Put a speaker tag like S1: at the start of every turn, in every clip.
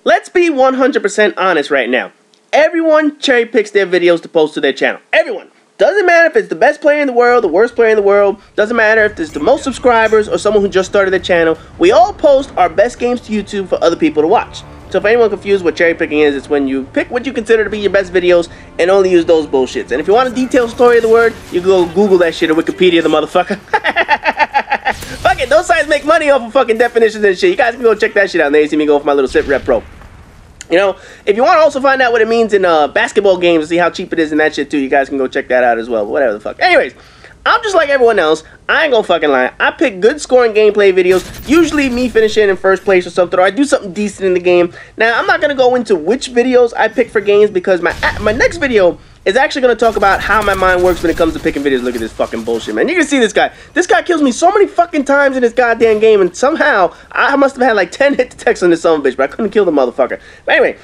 S1: let's be 100% honest right now. Everyone cherry picks their videos to post to their channel. Everyone. Doesn't matter if it's the best player in the world, the worst player in the world. Doesn't matter if it's the most subscribers or someone who just started their channel. We all post our best games to YouTube for other people to watch. So if anyone confused what cherry picking is, it's when you pick what you consider to be your best videos and only use those bullshits. And if you want a detailed story of the word, you go Google that shit or Wikipedia the motherfucker. Fuck it, those sites make money off of fucking definitions and shit. You guys can go check that shit out. And there you see me go for my little Sit Rep Pro. You know, if you want to also find out what it means in basketball games and see how cheap it is and that shit too, you guys can go check that out as well. Whatever the fuck. Anyways, I'm just like everyone else. I ain't gonna fucking lie. I pick good scoring gameplay videos. Usually me finishing in first place or something, or I do something decent in the game. Now, I'm not gonna go into which videos I pick for games because my next video is actually gonna talk about how my mind works when it comes to picking videos. Look at this fucking bullshit, man. You can see this guy. This guy kills me so many fucking times in this goddamn game, and somehow I must have had like 10 hit detects on this son of a bitch, but I couldn't kill the motherfucker. But anyway.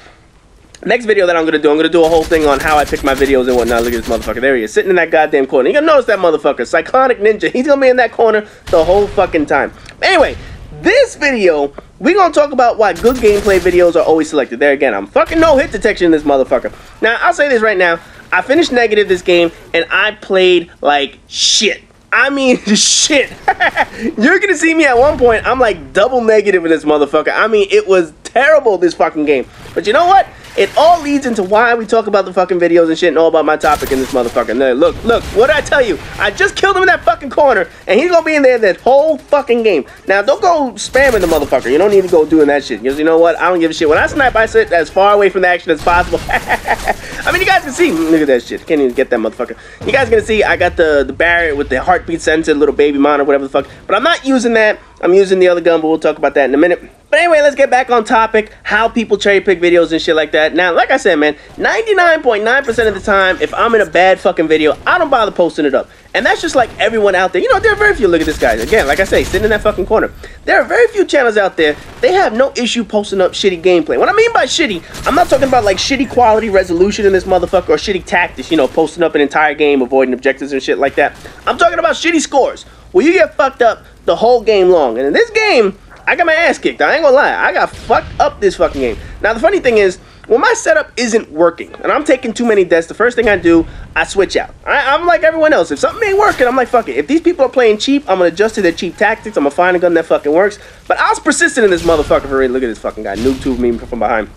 S1: Next video that I'm going to do a whole thing on how I pick my videos and whatnot. Look at this motherfucker. There he is, sitting in that goddamn corner. You're going to notice that motherfucker. Cyclonic Ninja. He's going to be in that corner the whole fucking time. Anyway, this video, we're going to talk about why good gameplay videos are always selected. There again, I'm fucking no hit detection in this motherfucker. Now, I'll say this right now. I finished negative this game, and I played like shit. I mean, shit. You're going to see me at one point. I'm like double negative in this motherfucker. I mean, it was terrible, this fucking game. But you know what? It all leads into why we talk about the fucking videos and shit and all about my topic in this motherfucker. Now, look, what did I tell you? I just killed him in that fucking corner, and he's gonna be in there that whole fucking game. Now, don't go spamming the motherfucker. You don't need to go doing that shit. Because you know what? I don't give a shit. When I snipe, I sit as far away from the action as possible. I mean, you guys can see. Look at that shit. Can't even get that motherfucker. You guys gonna see I got the barrier with the heartbeat sensor, little baby monitor, whatever the fuck. But I'm not using that. I'm using the other gun, but we'll talk about that in a minute. But anyway, let's get back on topic, how people cherry pick videos and shit like that. Now, like I said, man, 99.9% of the time, if I'm in a bad fucking video, I don't bother posting it up. And that's just like everyone out there. You know, there are very few, look at this guy. Again, like I say, sitting in that fucking corner. There are very few channels out there, they have no issue posting up shitty gameplay. What I mean by shitty, I'm not talking about like shitty quality resolution in this motherfucker or shitty tactics, you know, posting up an entire game, avoiding objectives and shit like that. I'm talking about shitty scores, where you get fucked up the whole game long. And in this game, I got my ass kicked. I ain't gonna lie. I got fucked up this fucking game. Now, the funny thing is, when my setup isn't working, and I'm taking too many deaths, the first thing I do, I switch out. I'm like everyone else. If something ain't working, I'm like, fuck it. If these people are playing cheap, I'm gonna adjust to their cheap tactics. I'm gonna find a gun that fucking works. But I was persistent in this motherfucker for real. Look at this fucking guy. Noob tube me from behind.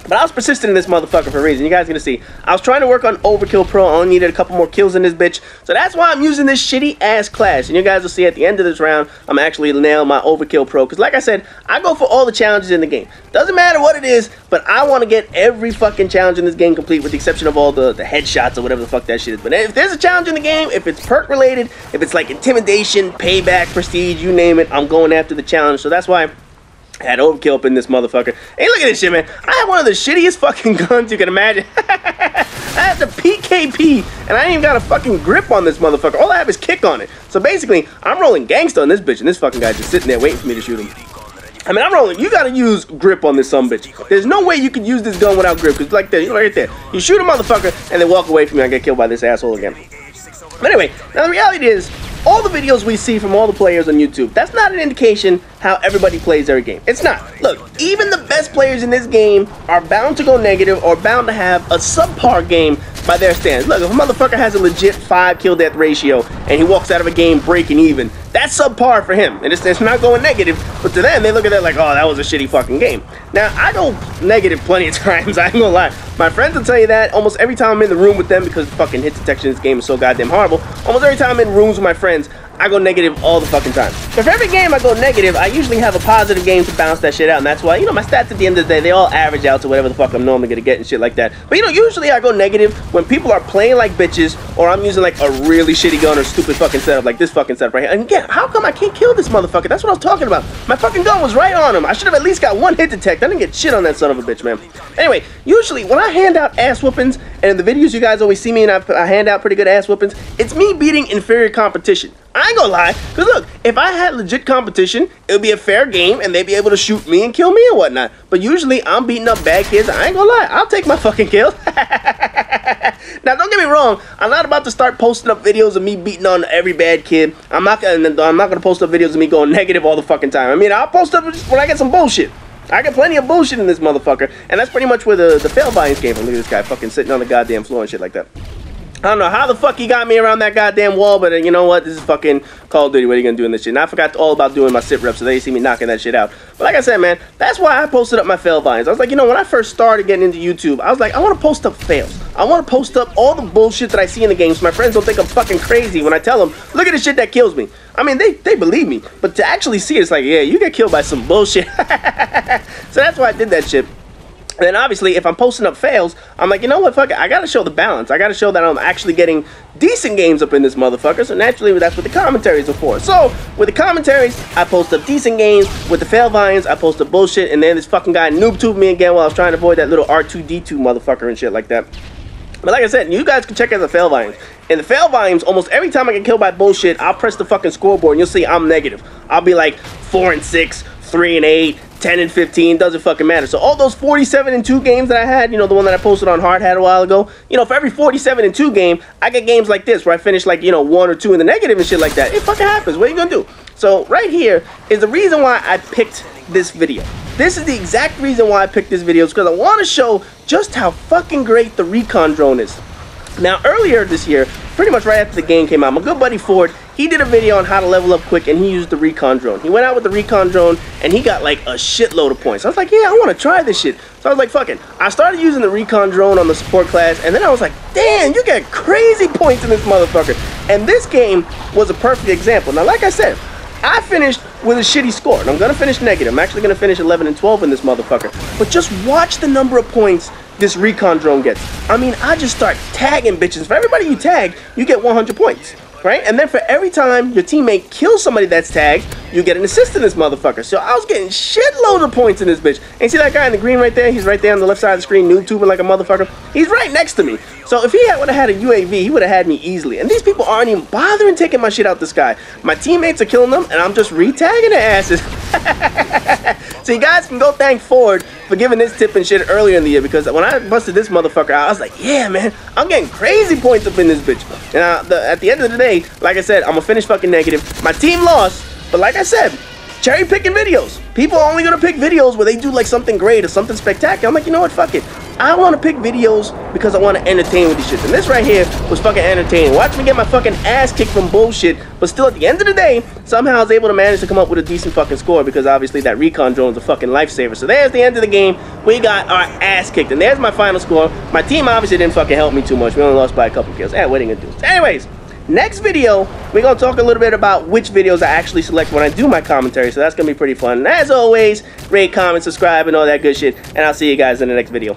S1: But I was persistent in this motherfucker for a reason. You guys gonna see. I was trying to work on Overkill Pro. I only needed a couple more kills in this bitch. So that's why I'm using this shitty ass class. And you guys will see at the end of this round, I'm actually nail my Overkill Pro. Because like I said, I go for all the challenges in the game. Doesn't matter what it is, but I want to get every fucking challenge in this game complete with the exception of all the headshots or whatever the fuck that shit is. But if there's a challenge in the game, if it's perk related, if it's like intimidation, payback, prestige, you name it, I'm going after the challenge. So that's why I had Overkill up in this motherfucker. Hey, look at this shit, man. I have one of the shittiest fucking guns you can imagine. I have the PKP, and I ain't even got a fucking grip on this motherfucker. All I have is kick on it. So basically, I'm rolling gangsta on this bitch, and this fucking guy's just sitting there waiting for me to shoot him. I mean, I'm rolling. You gotta use grip on this sumbitch. There's no way you can use this gun without grip, because like this, right there. You shoot a motherfucker, and then walk away from me, I get killed by this asshole again. But anyway, now the reality is, all the videos we see from all the players on YouTube, that's not an indication how everybody plays their game. It's not. Look, even the best players in this game are bound to go negative or bound to have a subpar game by their standards. Look, if a motherfucker has a legit 5 kill death ratio and he walks out of a game breaking even, that's subpar for him. And it's not going negative, but to them, they look at that like, oh, that was a shitty fucking game. Now, I go negative plenty of times, I ain't gonna lie. My friends will tell you that almost every time I'm in the room with them, because fucking hit detection in this game is so goddamn horrible, almost every time I'm in rooms with my friends, I go negative all the fucking time. But for every game I go negative, I usually have a positive game to bounce that shit out, and that's why, you know, my stats at the end of the day, they all average out to whatever the fuck I'm normally gonna get and shit like that. But you know, usually I go negative when people are playing like bitches, or I'm using like a really shitty gun or stupid fucking setup, like this fucking setup right here. And again, how come I can't kill this motherfucker? That's what I was talking about. My fucking gun was right on him. I should have at least got 1 hit detect. I didn't get shit on that son of a bitch, man. Anyway, usually when I hand out ass whoopings, and in the videos you guys always see me and I hand out pretty good ass whoopings, it's me beating inferior competition. I ain't gonna lie, because look, if I had legit competition, it would be a fair game, and they'd be able to shoot me and kill me and whatnot. But usually, I'm beating up bad kids. I ain't gonna lie, I'll take my fucking kills. Now, don't get me wrong, I'm not about to start posting up videos of me beating on every bad kid. I'm not gonna post up videos of me going negative all the fucking time. I mean, I'll post up when I get some bullshit. I got plenty of bullshit in this motherfucker, and that's pretty much where the fail volumes came from. Look at this guy fucking sitting on the goddamn floor and shit like that. I don't know how the fuck he got me around that goddamn wall, but you know what? This is fucking Call of Duty. What are you gonna do in this shit? And I forgot all about doing my sit reps, so they see me knocking that shit out. But like I said, man, that's why I posted up my fail volumes. I was like, you know, when I first started getting into YouTube, I was like, I want to post up fails. I want to post up all the bullshit that I see in the game so my friends don't think I'm fucking crazy when I tell them, look at the shit that kills me. I mean, they believe me, but to actually see it, it's like, yeah, you get killed by some bullshit. So that's why I did that shit. And then obviously, if I'm posting up fails, I'm like, you know what, fuck it, I gotta show the balance. I gotta show that I'm actually getting decent games up in this motherfucker. So naturally, that's what the commentaries are for. So with the commentaries, I post up decent games. With the fail volumes, I post up bullshit. And then this fucking guy noob tubed me again while I was trying to avoid that little R2D2 motherfucker and shit like that. But like I said, you guys can check out the fail volumes. In the fail volumes, almost every time I get killed by bullshit, I'll press the fucking scoreboard and you'll see I'm negative. I'll be like 4 and 6, 3 and 8. 10 and 15, doesn't fucking matter. So all those 47 and 2 games that I had, you know, the one that I posted on Hard Hat a while ago, you know, for every 47 and 2 game, I get games like this where I finish like, you know, 1 or 2 in the negative and shit like that. It fucking happens. What are you gonna do? So right here is the reason why I picked this video. This is the exact reason why I picked this video, because I want to show just how fucking great the recon drone is. Now, earlier this year, pretty much right after the game came out, my good buddy Ford, he did a video on how to level up quick, and he used the recon drone. He went out with the recon drone, and he got like a shitload of points. I was like, yeah, I want to try this shit. So I was like, fuck it. I started using the recon drone on the support class, and then I was like, damn, you get crazy points in this motherfucker. And this game was a perfect example. Now, like I said, I finished with a shitty score, and I'm going to finish negative. I'm actually going to finish 11 and 12 in this motherfucker. But just watch the number of points this recon drone gets. I mean, I just start tagging bitches. For everybody you tag, you get 100 points, right? And then for every time your teammate kills somebody that's tagged, you get an assist in this motherfucker. So I was getting shitloads of points in this bitch. And see that guy in the green right there? He's right there on the left side of the screen, noob tubing like a motherfucker. He's right next to me. So if he would have had a UAV, he would have had me easily. And these people aren't even bothering taking my shit out the sky. My teammates are killing them, and I'm just re-tagging their asses. So you guys can go thank Ford for giving this tip and shit earlier in the year, because when I busted this motherfucker out, I was like, yeah, man, I'm getting crazy points up in this bitch. And at the end of the day, like I said, I'm gonna finish fucking negative. My team lost, but like I said, cherry picking videos. People are only gonna pick videos where they do like something great or something spectacular. I'm like, you know what, fuck it. I want to pick videos because I want to entertain with these shits. And this right here was fucking entertaining. Watch me get my fucking ass kicked from bullshit, but still at the end of the day, somehow I was able to manage to come up with a decent fucking score, because obviously that recon drone is a fucking lifesaver. So there's the end of the game. We got our ass kicked, and there's my final score. My team obviously didn't fucking help me too much. We only lost by a couple kills. What are you gonna do? So anyways, next video, we're going to talk a little bit about which videos I actually select when I do my commentary, so that's going to be pretty fun. And as always, rate, comment, subscribe, and all that good shit, and I'll see you guys in the next video.